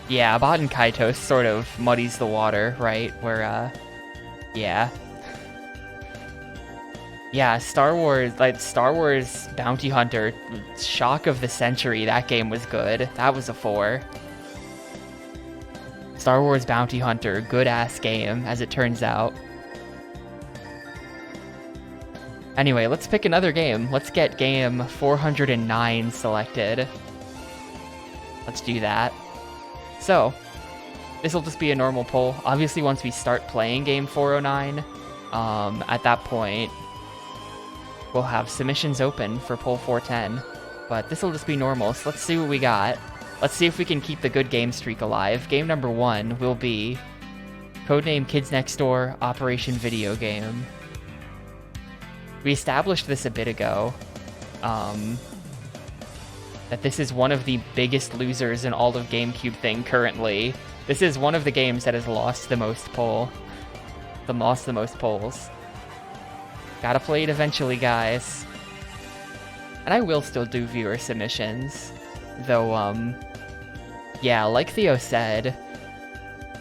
Yeah, Bot and Kaitos sort of muddies the water, right? Where, yeah. Yeah, Star Wars, like Star Wars Bounty Hunter, shock of the century. That game was good. That was a 4. Star Wars Bounty Hunter, good ass game, as it turns out. Anyway, let's pick another game. Let's get game 409 selected. Let's do that. So, this will just be a normal poll. Obviously, once we start playing game 409, at that point, we'll have submissions open for poll 410. But this will just be normal, so let's see what we got. Let's see if we can keep the good game streak alive. Game number 1 will be Codename Kids Next Door Operation Video Game. We established this a bit ago, that this is one of the biggest losers in all of Gamecube thing currently. This is one of the games that has lost the most polls. Gotta play it eventually, guys. And I will still do viewer submissions, though, yeah, like Theo said,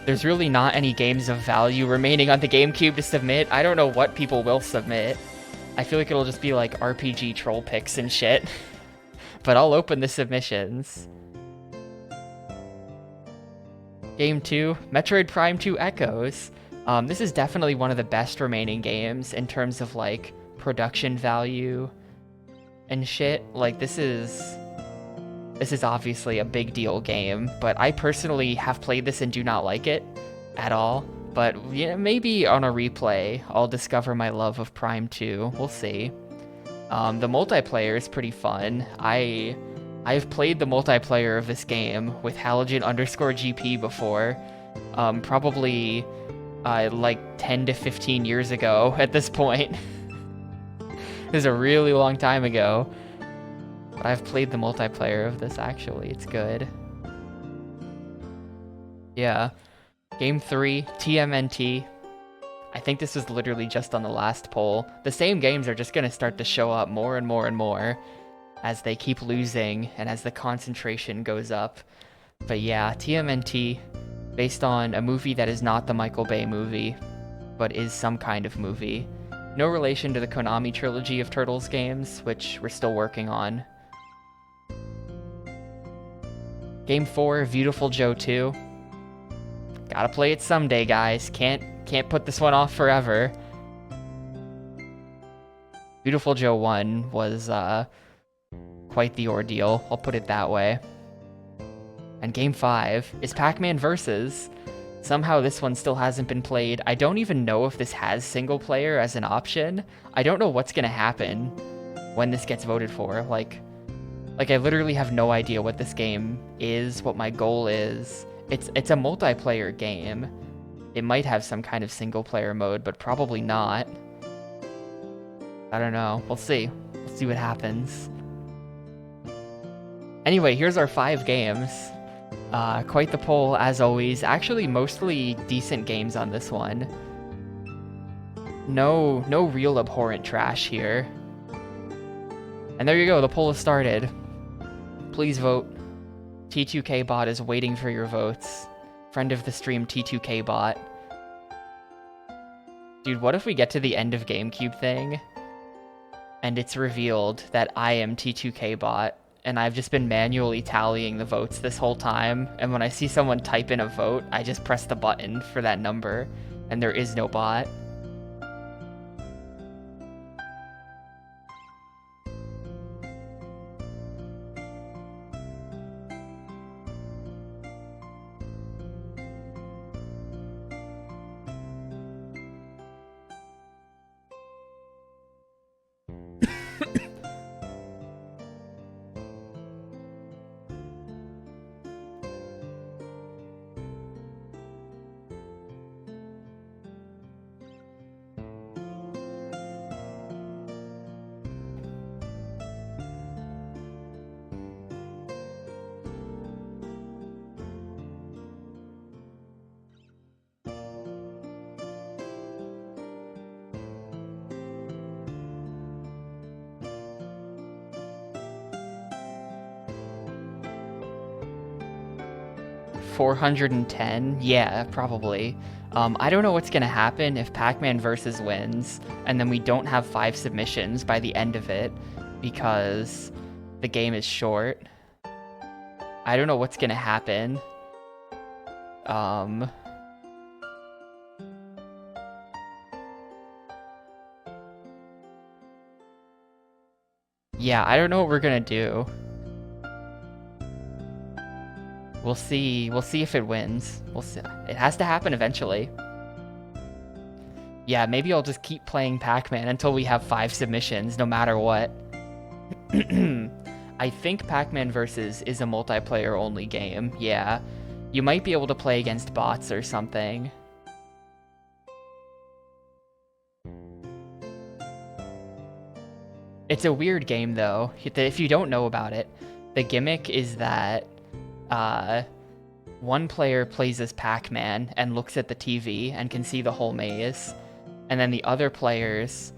there's really not any games of value remaining on the Gamecube to submit. I don't know what people will submit. I feel like it'll just be like RPG troll picks and shit. But I'll open the submissions. Game 2, Metroid Prime 2 Echoes. This is definitely one of the best remaining games in terms of like production value and shit. Like this is obviously a big deal game, but I personally have played this and do not like it at all. But yeah, maybe on a replay, I'll discover my love of Prime 2. We'll see. The multiplayer is pretty fun. I've played the multiplayer of this game with Halogen_GP before. Probably like 10 to 15 years ago at this point. It was a really long time ago. But I've played the multiplayer of this actually. It's good. Yeah. Game 3, TMNT. I think this was literally just on the last poll. The same games are just going to start to show up more and more and more as they keep losing and as the concentration goes up. But yeah, TMNT, based on a movie that is not the Michael Bay movie, but is some kind of movie. No relation to the Konami trilogy of Turtles games, which we're still working on. Game 4, Beautiful Joe 2. Gotta play it someday, guys. Can't put this one off forever. Beautiful Joe 1 was quite the ordeal, I'll put it that way. And Game 5 is Pac-Man Versus. Somehow this one still hasn't been played. I don't even know if this has single player as an option. I don't know what's gonna happen when this gets voted for. Like I literally have no idea what this game is, what my goal is. It's a multiplayer game. It might have some kind of single player mode, but probably not. I don't know. We'll see. We'll see what happens. Anyway, here's our 5 games. Quite the poll, as always. Actually, mostly decent games on this one. No real abhorrent trash here. And there you go, the poll has started. Please vote. T2K Bot is waiting for your votes. Friend of the stream, T2K Bot. Dude, what if we get to the end of Gamecube thing, and it's revealed that I am T2K Bot, and I've just been manually tallying the votes this whole time, and when I see someone type in a vote, I just press the button for that number, and there is no bot. 410? Yeah, probably. I don't know what's gonna happen if Pac-Man versus wins, and then we don't have 5 submissions by the end of it, because the game is short. I don't know what's gonna happen. Yeah, I don't know what we're gonna do. We'll see if it wins. We'll see. It has to happen eventually. Yeah, maybe I'll just keep playing Pac-Man until we have 5 submissions, no matter what. I think Pac-Man Versus is a multiplayer-only game, yeah. You might be able to play against bots or something. It's a weird game, though. If you don't know about it, the gimmick is that one player plays as Pac-Man and looks at the TV and can see the whole maze, and then the other players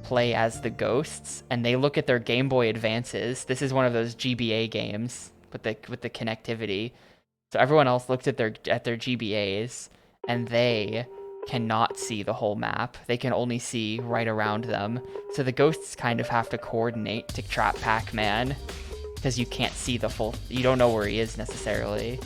play as the ghosts and they look at their Game Boy Advances. This is one of those GBA games with the connectivity. So everyone else looks at their GBAs and they cannot see the whole map. They can only see right around them. So the ghosts kind of have to coordinate to trap Pac-Man because you can't see the full... You don't know where he is necessarily.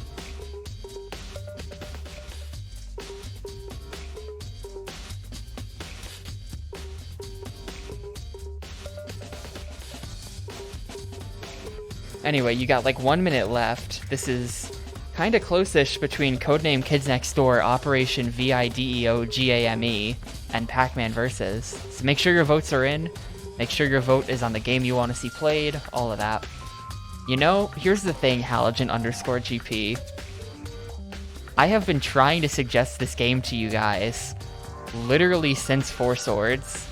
Anyway, you got like 1 minute left. This is kind of close-ish between Codename Kids Next Door, Operation VIDEO GAME, and Pac-Man Versus. So make sure your votes are in. Make sure your vote is on the game you want to see played. All of that. You know, here's the thing, Halogen_GP. I have been trying to suggest this game to you guys literally since Four Swords.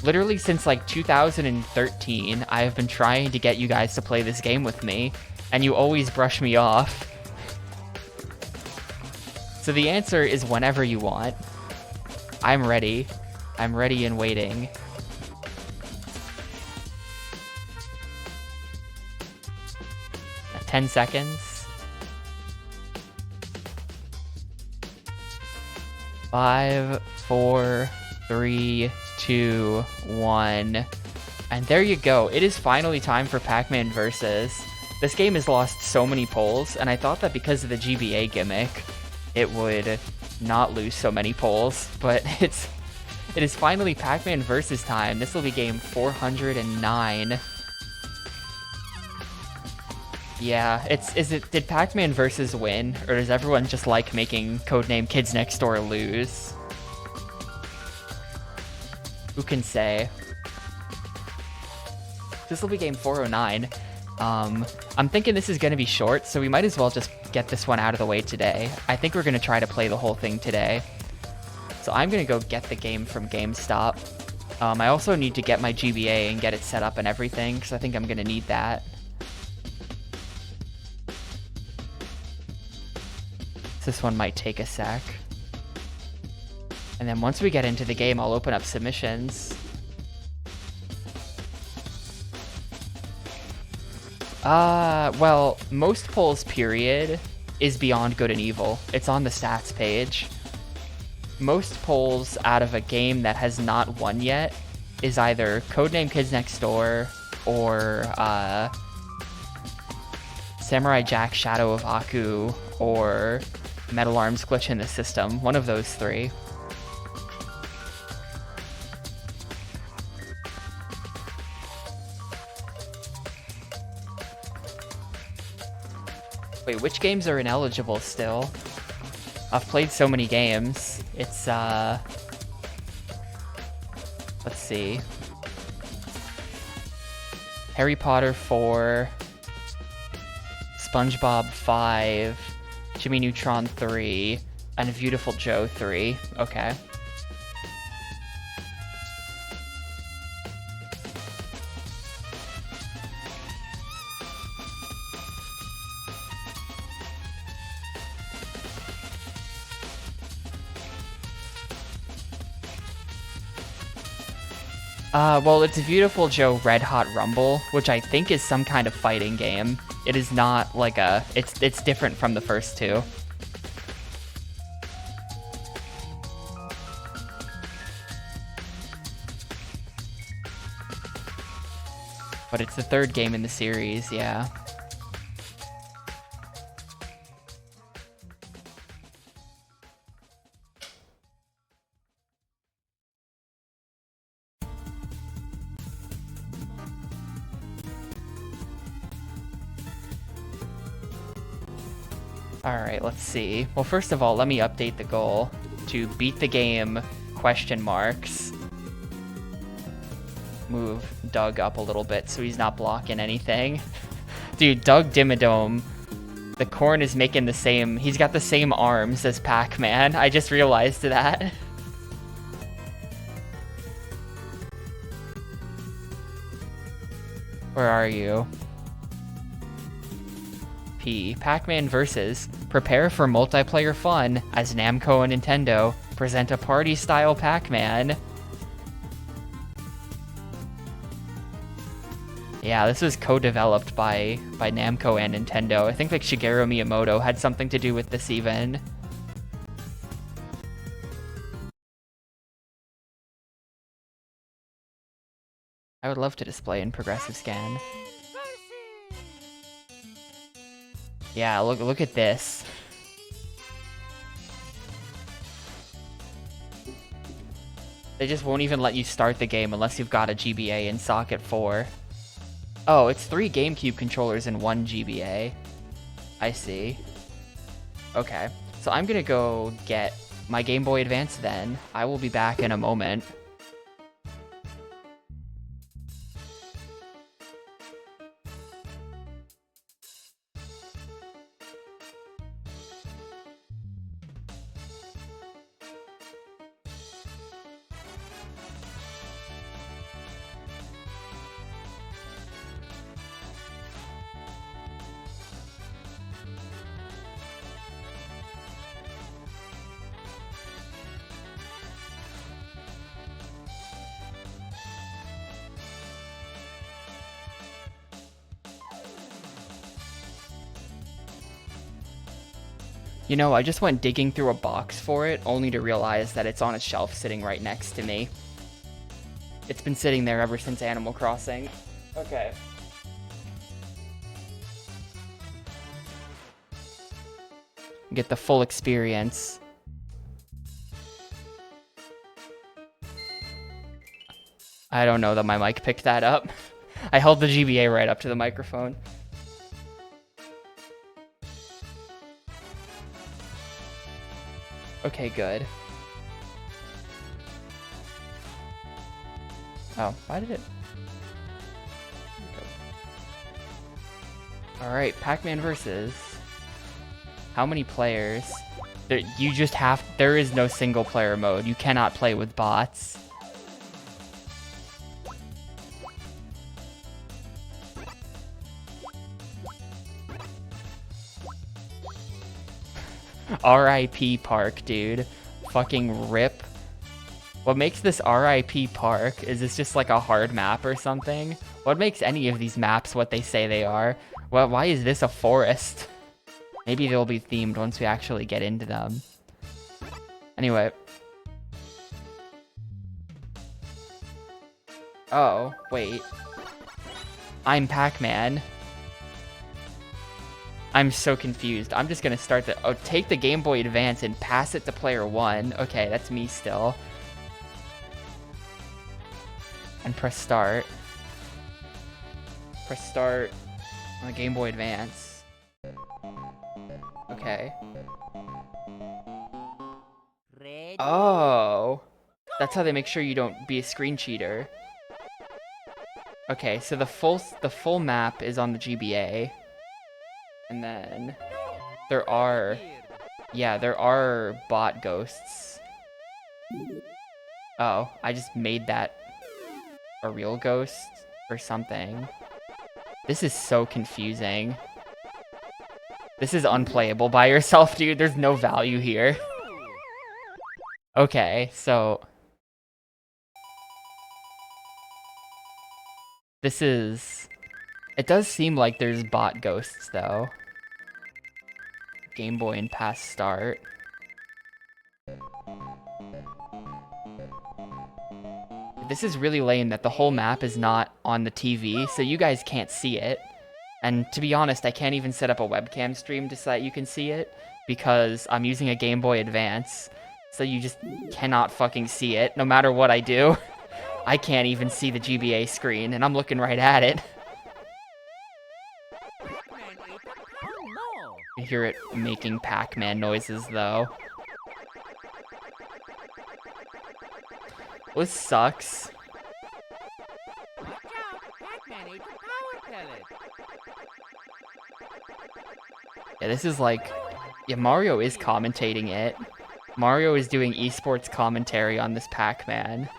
Literally since like 2013, I have been trying to get you guys to play this game with me, and you always brush me off. So the answer is whenever you want. I'm ready. I'm ready and waiting. At 10 seconds. 5, 4, 3, 2, 1. And there you go. It is finally time for Pac-Man Versus. This game has lost so many polls, and I thought that because of the GBA gimmick, it would not lose so many polls, but it is finally Pac-Man Versus time. This will be game 409. Yeah, did Pac-Man Versus win, or does everyone just like making Codename Kids Next Door lose? Who can say? This will be game 409. I'm thinking this is going to be short, so we might as well just get this one out of the way today. I think we're going to try to play the whole thing today. So I'm going to go get the game from GameStop. I also need to get my GBA and get it set up and everything, because I think I'm going to need that. This one might take a sec. And then once we get into the game, I'll open up submissions. Well, most polls period is Beyond Good and Evil. It's on the stats page. Most polls out of a game that has not won yet is either Codename Kids Next Door or Samurai Jack Shadow of Aku or Metal Arms Glitch in the System. One of those three. Wait, which games are ineligible still? I've played so many games. It's, let's see. Harry Potter 4, SpongeBob 5, Jimmy Neutron 3, and Beautiful Joe 3. Okay. Well, it's Beautiful Joe Red Hot Rumble, which I think is some kind of fighting game. It is not like a... It's different from the first two. But it's the third game in the series, yeah. Alright, let's see. Well, first of all, let me update the goal to beat the game, question marks. Move Doug up a little bit so he's not blocking anything. Dude, Doug Dimmadome, the corn is making the same... He's got the same arms as Pac-Man. I just realized that. Where are you? P. Pac-Man versus. Prepare for multiplayer fun as Namco and Nintendo present a party-style Pac-Man. Yeah, this was co-developed by Namco and Nintendo. I think like Shigeru Miyamoto had something to do with this even. I would love to display in progressive scan. Yeah, look at this. They just won't even let you start the game unless you've got a GBA in socket 4. Oh, it's 3 GameCube controllers and 1 GBA. I see. Okay, so I'm gonna go get my Game Boy Advance then. I will be back in a moment. You know, I just went digging through a box for it, only to realize that it's on a shelf sitting right next to me. It's been sitting there ever since Animal Crossing. Okay. Get the full experience. I don't know that my mic picked that up. I held the GBA right up to the microphone. Okay, good. Oh, why did it... Alright, Pac-Man versus... How many players? You just have... There is no single player mode. You cannot play with bots. R.I.P. Park, dude. Fucking rip. What makes this R.I.P. Park? Is this just like a hard map or something? What makes any of these maps what they say they are? Well, why is this a forest? Maybe they'll be themed once we actually get into them. Anyway. Oh, wait. I'm Pac-Man. I'm so confused. I'm just gonna start the... Oh, take the Game Boy Advance and pass it to player 1. Okay, that's me still. And press start. Press start on the Game Boy Advance. Okay. Oh. That's how they make sure you don't be a screen cheater. Okay, so the full map is on the GBA. And then there are bot ghosts. Oh, I just made that a real ghost or something. This is so confusing. This is unplayable by yourself, dude. There's no value here. Okay, so this is It does seem like there's bot ghosts, though. Game Boy and past start. This is really lame that the whole map is not on the TV, so you guys can't see it. And to be honest, I can't even set up a webcam stream so that you can see it, because I'm using a Game Boy Advance, so you just cannot fucking see it, no matter what I do. I can't even see the GBA screen, and I'm looking right at it. You hear it making Pac-Man noises, though. This sucks. Yeah, this is like... Yeah, Mario is commentating it. Mario is doing esports commentary on this Pac-Man.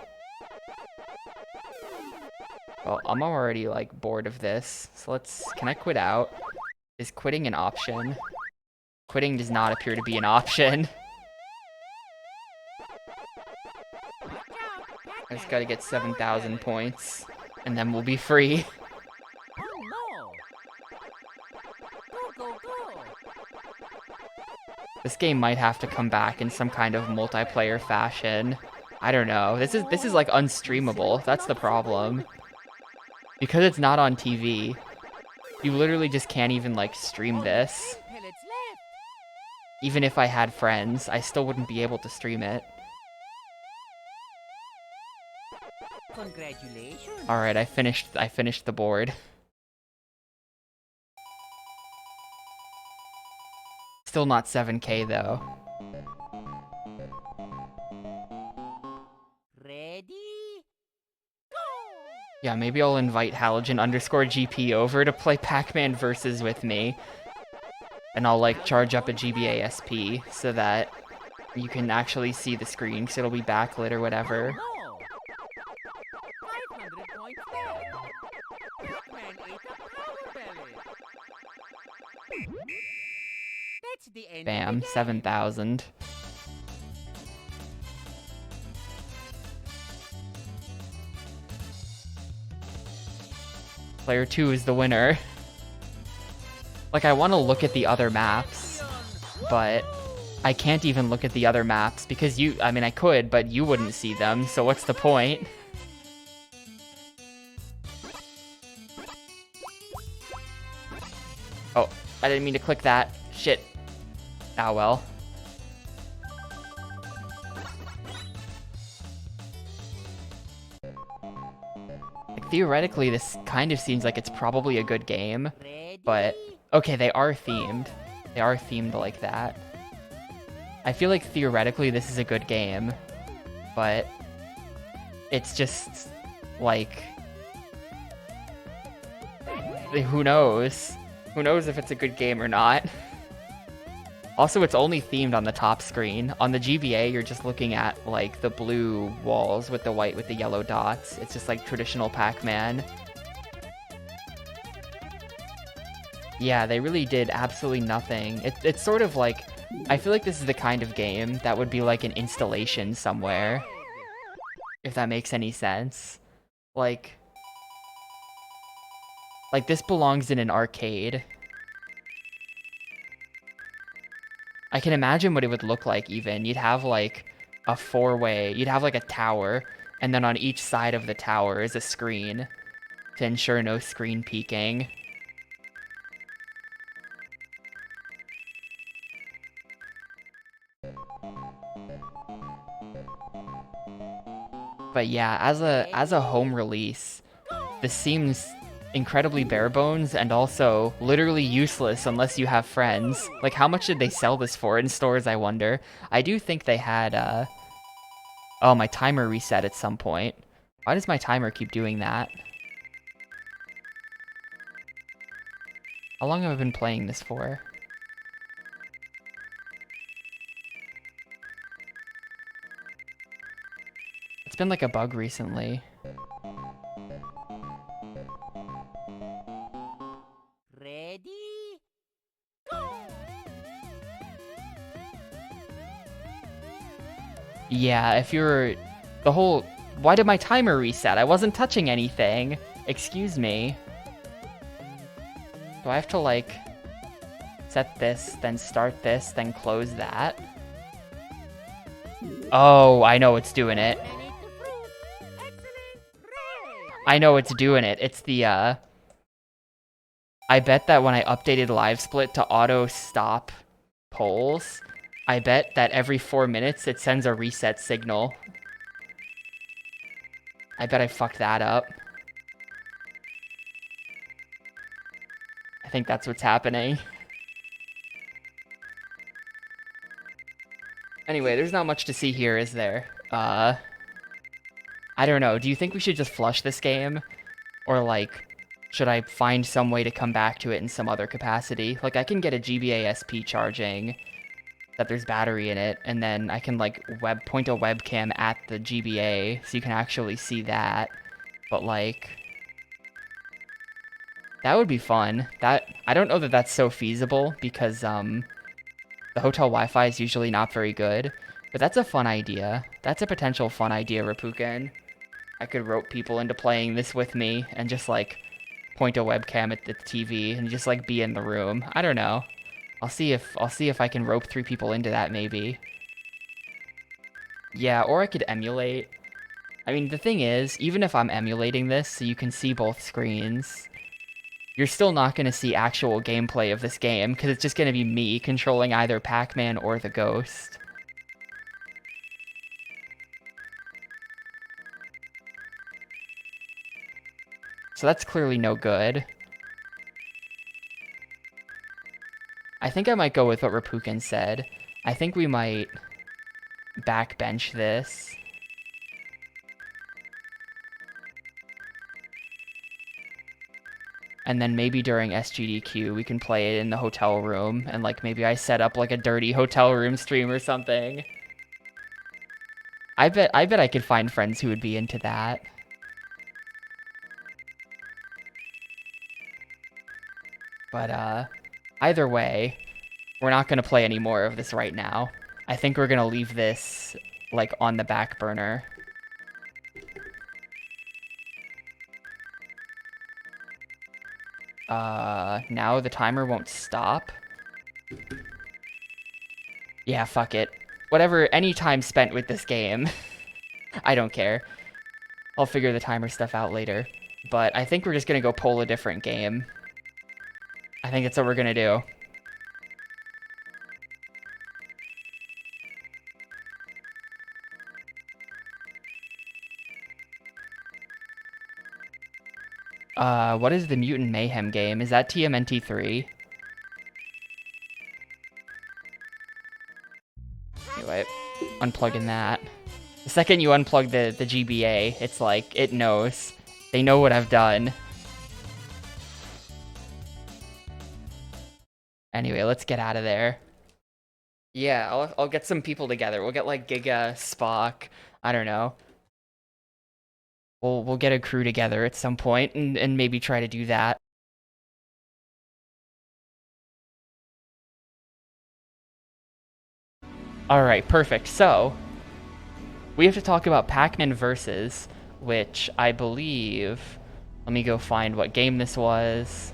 Well, I'm already, like, bored of this. So let's... Can I quit out? Is quitting an option? Quitting does not appear to be an option. I just gotta get 7,000 points, and then we'll be free. This game might have to come back in some kind of multiplayer fashion. I don't know. This is like unstreamable. That's the problem. Because it's not on TV, you literally just can't even like stream this. Even if I had friends, I still wouldn't be able to stream it. Congratulations. All right, I finished the board. Still not 7K though. Ready? Yeah, maybe I'll invite Halogen_GP over to play Pac-Man Versus with me. And I'll like charge up a GBA SP so that you can actually see the screen because it'll be backlit or whatever. No. 500 points there. Pac-Man ate a power pellet. That's the end Bam, of the game. 7,000. Player 2 is the winner. Like, I want to look at the other maps, but I can't even look at the other maps because I mean, I could, but you wouldn't see them, so what's the point? Oh, I didn't mean to click that. Shit. Ah, well. Like, theoretically, this kind of seems like it's probably a good game, but... Okay, they are themed. They are themed like that. I feel like theoretically this is a good game, but it's just, like... Who knows? Who knows if it's a good game or not? Also, it's only themed on the top screen. On the GBA, you're just looking at, like, the blue walls with the white with the yellow dots. It's just like traditional Pac-Man. Yeah, they really did absolutely nothing. It's sort of like... I feel like this is the kind of game that would be like an installation somewhere. If that makes any sense. Like, this belongs in an arcade. I can imagine what it would look like even. You'd have like a four-way, you'd have like a tower, and then on each side of the tower is a screen to ensure no screen peeking. But yeah, as a home release, this seems incredibly bare bones and also literally useless unless you have friends. Like, how much did they sell this for in stores, I wonder? I do think they had, Oh, my timer reset at some point. Why does my timer keep doing that? How long have I been playing this for? It's been like a bug recently. Ready? Go! Yeah, if you're... The whole... Why did my timer reset? I wasn't touching anything. Excuse me. Do I have to, like, set this, then start this, then close that? Oh, I know it's doing it. I know it's doing it. It's the, I bet that when I updated Live Split to auto stop polls, I bet that every 4 minutes it sends a reset signal. I bet I fucked that up. I think that's what's happening. Anyway, there's not much to see here, is there? I don't know. Do you think we should just flush this game? Or, like, should I find some way to come back to it in some other capacity? Like, I can get a GBA SP charging that there's battery in it, and then I can, like, point a webcam at the GBA so you can actually see that. But, like, that would be fun. I don't know that that's so feasible because, the hotel Wi-Fi is usually not very good, but that's a fun idea. That's a potential fun idea, Rapuken. I could rope people into playing this with me and just, like, point a webcam at the TV and just, like, be in the room. I don't know. I'll see if I can rope 3 people into that, maybe. Yeah, or I could emulate. I mean, the thing is, even if I'm emulating this so you can see both screens, you're still not going to see actual gameplay of this game, because it's just going to be me controlling either Pac-Man or the Ghost. So that's clearly no good. I think I might go with what Rapuken said. I think we might backbench this. And then maybe during SGDQ, we can play it in the hotel room, and, like, maybe I set up, like, a dirty hotel room stream or something. I bet I could find friends who would be into that. But, either way, we're not going to play any more of this right now. I think we're going to leave this, like, on the back burner. Now the timer won't stop. Yeah, fuck it. Whatever, any time spent with this game, I don't care. I'll figure the timer stuff out later. But I think we're just gonna go pull a different game. I think that's what we're gonna do. What is the Mutant Mayhem game? Is that TMNT 3? Anyway, unplugging that. The second you unplug the GBA, it's like, it knows. They know what I've done. Anyway, let's get out of there. Yeah, I'll get some people together. We'll get, like, Giga, Spock, I don't know. We'll get a crew together at some point and maybe try to do that. Alright, perfect. So, we have to talk about Pac-Man Versus, which I believe... Let me go find what game this was.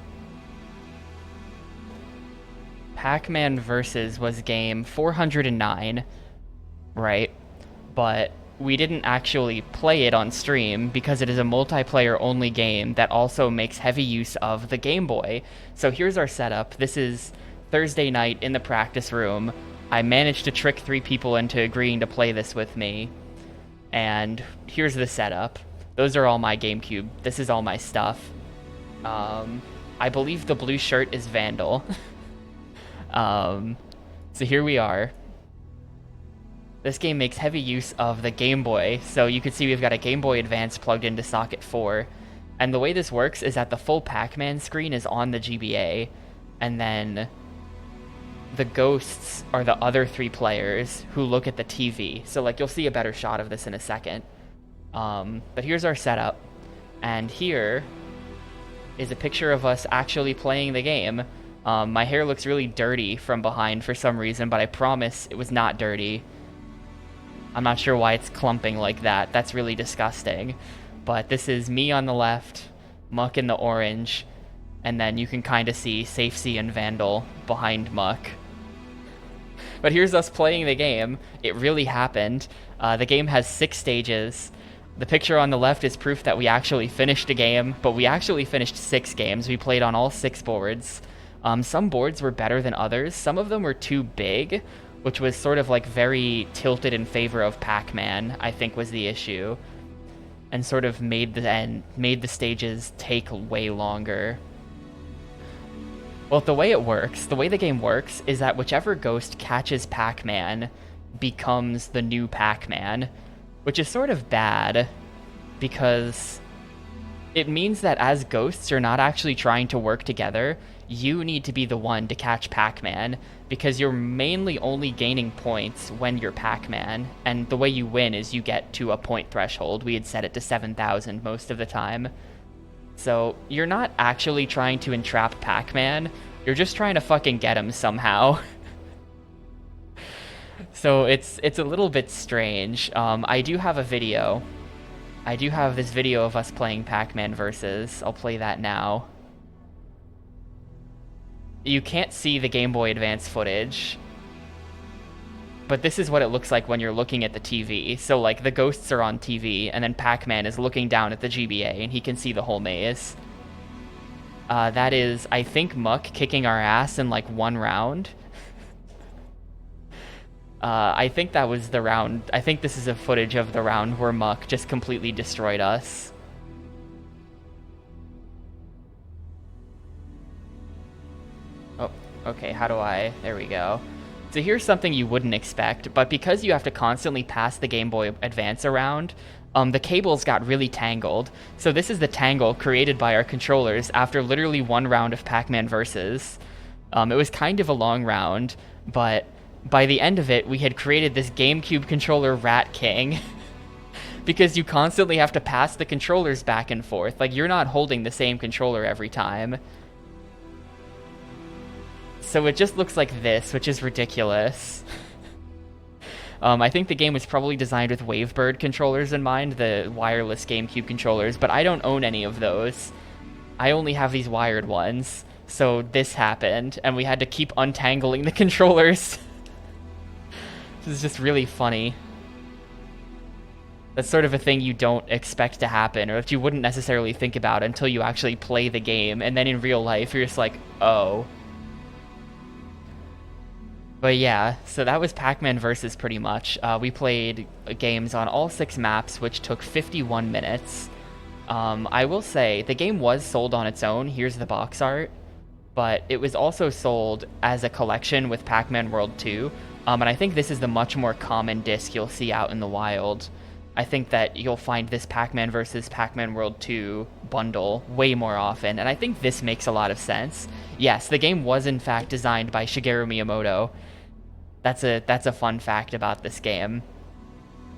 Pac-Man Versus was game 409, right? But we didn't actually play it on stream because it is a multiplayer-only game that also makes heavy use of the Game Boy. So here's our setup. This is Thursday night in the practice room. I managed to trick 3 people into agreeing to play this with me. And here's the setup. Those are all my GameCube. This is all my stuff. I believe the blue shirt is Vandal. So here we are. This game makes heavy use of the Game Boy, so you can see we've got a Game Boy Advance plugged into socket 4. And the way this works is that the full Pac-Man screen is on the GBA, and then the ghosts are the other 3 players who look at the TV. So, like, you'll see a better shot of this in a second. But here's our setup, and here is a picture of us actually playing the game. My hair looks really dirty from behind for some reason, but I promise it was not dirty. I'm not sure why it's clumping like that. That's really disgusting. But this is me on the left, Muck in the orange, and then you can kind of see Safety and Vandal behind Muck. But here's us playing the game. It really happened. The game has 6 stages. The picture on the left is proof that we actually finished a game, but we actually finished 6 games. We played on all 6 boards. Some boards were better than others. Some of them were too big, which was sort of like very tilted in favor of Pac-Man, I think was the issue, and sort of made the stages take way longer. Well, the way the game works is that whichever ghost catches Pac-Man becomes the new Pac-Man, which is sort of bad because it means that as ghosts you're not actually trying to work together. You need to be the one to catch Pac-Man because you're mainly only gaining points when you're Pac-Man, and the way you win is you get to a point threshold. We had set it to 7,000 most of the time. So you're not actually trying to entrap Pac-Man, you're just trying to fucking get him somehow. So it's a little bit strange. I do have a video. I do have this video of us playing Pac-Man versus. I'll play that now. You can't see the Game Boy Advance footage, but this is what it looks like when you're looking at the TV. So, like, the ghosts are on TV, and then Pac-Man is looking down at the GBA, and he can see the whole maze. That is, I think, Muck kicking our ass in, like, 1 round. I think that was the round. I think this is a footage of the round where Muck just completely destroyed us. Oh, okay, how do I... There we go. So here's something you wouldn't expect, but because you have to constantly pass the Game Boy Advance around, the cables got really tangled. So this is the tangle created by our controllers after literally 1 round of Pac-Man Versus. It was kind of a long round, but by the end of it, we had created this GameCube controller Rat King. Because you constantly have to pass the controllers back and forth. Like, you're not holding the same controller every time. So it just looks like this, which is ridiculous. I think the game was probably designed with Wavebird controllers in mind, the wireless GameCube controllers, but I don't own any of those. I only have these wired ones. So this happened, and we had to keep untangling the controllers. This is just really funny. That's sort of a thing you don't expect to happen, or that you wouldn't necessarily think about until you actually play the game, and then in real life you're just like, oh. But yeah, so that was Pac-Man Versus pretty much. We played games on all 6 maps, which took 51 minutes. I will say, the game was sold on its own, here's the box art, but it was also sold as a collection with Pac-Man World 2, and I think this is the much more common disc you'll see out in the wild. I think that you'll find this Pac-Man vs. Pac-Man World 2 bundle way more often, and I think this makes a lot of sense. Yes, the game was in fact designed by Shigeru Miyamoto. That's a fun fact about this game.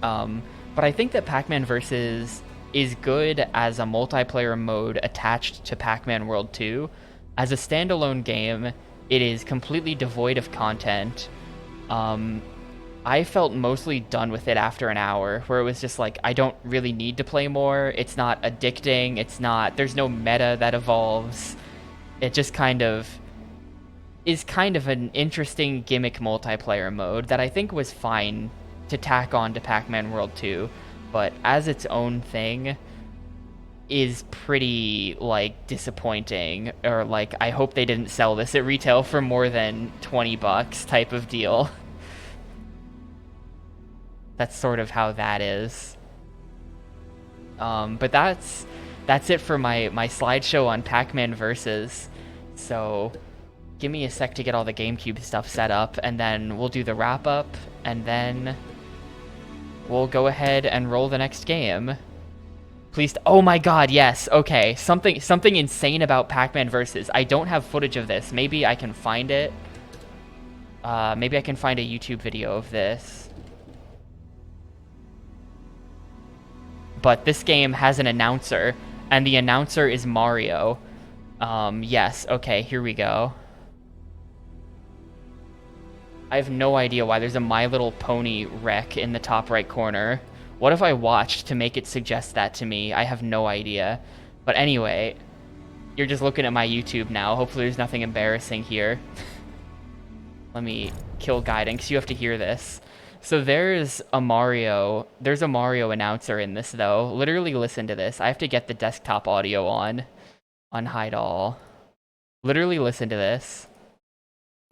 But I think that Pac-Man vs. is good as a multiplayer mode attached to Pac-Man World 2. As a standalone game, it is completely devoid of content. I felt mostly done with it after an hour, where it was just like, I don't really need to play more, it's not addicting, there's no meta that evolves. It just is kind of an interesting gimmick multiplayer mode that I think was fine to tack on to Pac-Man World 2, but as its own thing is pretty, like, disappointing, or like, I hope they didn't sell this at retail for more than $20 type of deal. That's sort of how that is. But that's it for my slideshow on Pac-Man Versus. So give me a sec to get all the GameCube stuff set up, and then we'll do the wrap-up, and then we'll go ahead and roll the next game. Please, oh my god, yes, okay. Something insane about Pac-Man Versus. I don't have footage of this. Maybe I can find it. Maybe I can find a YouTube video of this. But this game has an announcer, and the announcer is Mario. Yes, okay, here we go. I have no idea why there's a My Little Pony wreck in the top right corner. What have I watched to make it suggest that to me? I have no idea. But anyway, You're just looking at my YouTube now. Hopefully there's nothing embarrassing here. Let me kill Gaiden, because you have to hear this. So there's a Mario announcer in this, though. Literally listen to this. I have to get the desktop audio on hide all. Literally listen to this.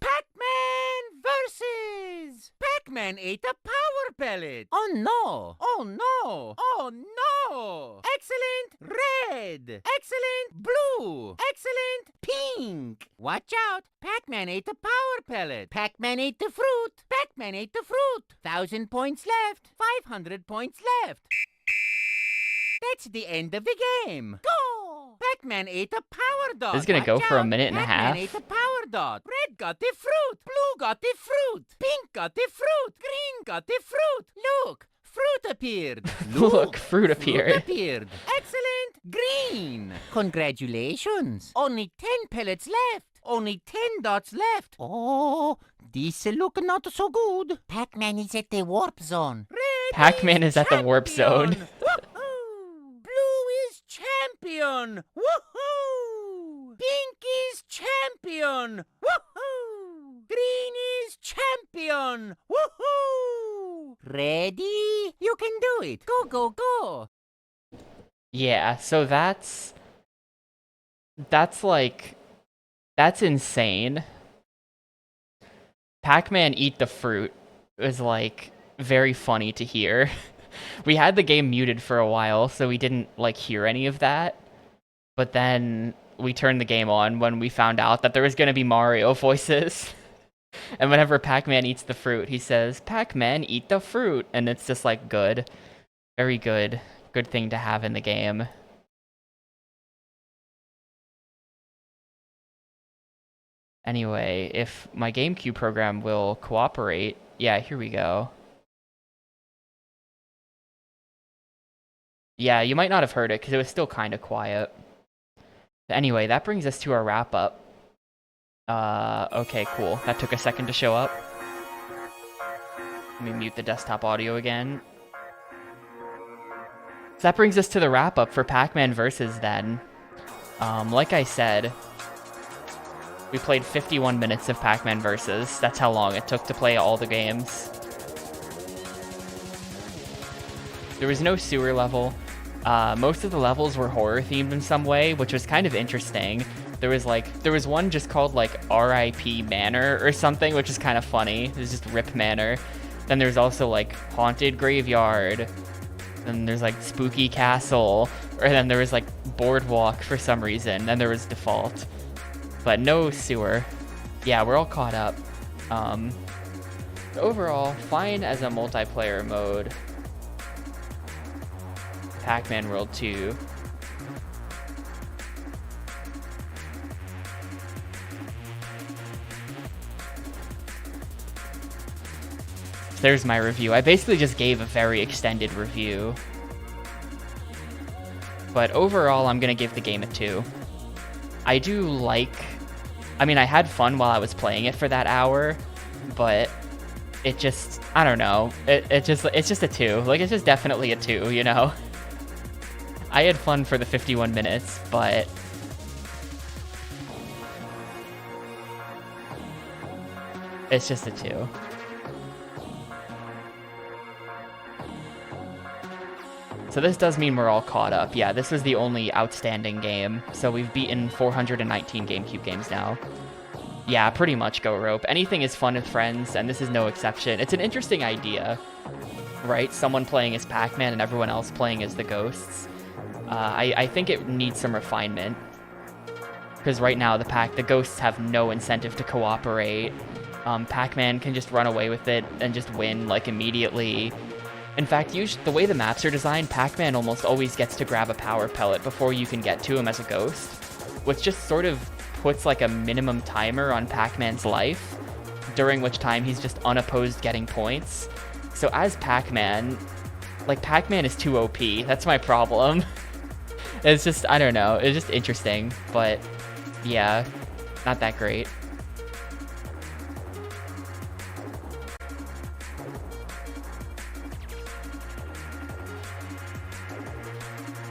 Pac-Man versus... Pac-Man ate a power pellet. Oh no! Oh no! Oh no! Excellent red! Excellent blue! Excellent pink! Watch out! Pac-Man ate a power pellet. Pac-Man ate the fruit. Pac-Man ate the fruit. 1,000 points left. 500 points left. That's the end of the game. Go! Pac-Man ate a power dot. This is gonna go for a minute and a half. Pac-Man ate a power dot. Red got the fruit. Blue got the fruit. Pink got the fruit. Green got the fruit. Look, fruit appeared. Look, fruit appeared. Fruit appeared. Excellent green. Congratulations. Only 10 pellets left. Only 10 dots left. Oh, this look not so good. Pac-Man is at the warp zone. Red Pac-Man is at the warp zone. Woohoo! Blue is champion. Woohoo! Pink is champion. Woohoo! Green is champion. Woohoo! Ready? You can do it. Go, go, go. Yeah, so that's insane. Pac-Man eat the fruit was like very funny to hear. We had the game muted for a while, so we didn't like hear any of that. But then we turned the game on when we found out that there was gonna be Mario voices. And whenever Pac-Man eats the fruit, he says, "Pac-Man, eat the fruit." And it's just like good. Very good. Good thing to have in the game. Anyway, if my Gamecube program will cooperate... Yeah, here we go. Yeah, you might not have heard it, because it was still kind of quiet. Anyway, that brings us to our wrap-up. Okay, cool. That took a second to show up. Let me mute the desktop audio again. So that brings us to the wrap-up for Pac-Man Versus, then. Like I said, we played 51 minutes of Pac-Man Versus. That's how long it took to play all the games. There was no sewer level. Most of the levels were horror-themed in some way, which was kind of interesting. There was one just called, like, R.I.P. Manor or something, which is kind of funny. It was just Rip Manor. Then there's also, like, Haunted Graveyard. Then there's, like, Spooky Castle. Or then there was, like, Boardwalk for some reason. Then there was Default. But no sewer. Yeah, we're all caught up. Overall, fine as a multiplayer mode. Pac-Man World 2. There's my review. I basically just gave a very extended review. But overall, I'm gonna give the game a 2. I do like... I mean, I had fun while I was playing it for that hour, but it just... I don't know. It's just a 2. Like, it's just definitely a 2, you know? I had fun for the 51 minutes, but... it's just a 2. So this does mean we're all caught up. Yeah, this was the only outstanding game. So we've beaten 419 GameCube games now. Yeah, pretty much Go Rope. Anything is fun with friends, and this is no exception. It's an interesting idea, right? Someone playing as Pac-Man and everyone else playing as the ghosts. I think it needs some refinement. Because right now, the ghosts have no incentive to cooperate. Pac-Man can just run away with it and just win, like, immediately. In fact, the way the maps are designed, Pac-Man almost always gets to grab a power pellet before you can get to him as a ghost, which just sort of puts like a minimum timer on Pac-Man's life, during which time he's just unopposed getting points. So as Pac-Man, like, Pac-Man is too OP. That's my problem. It's just, I don't know, it's just interesting, but yeah, not that great.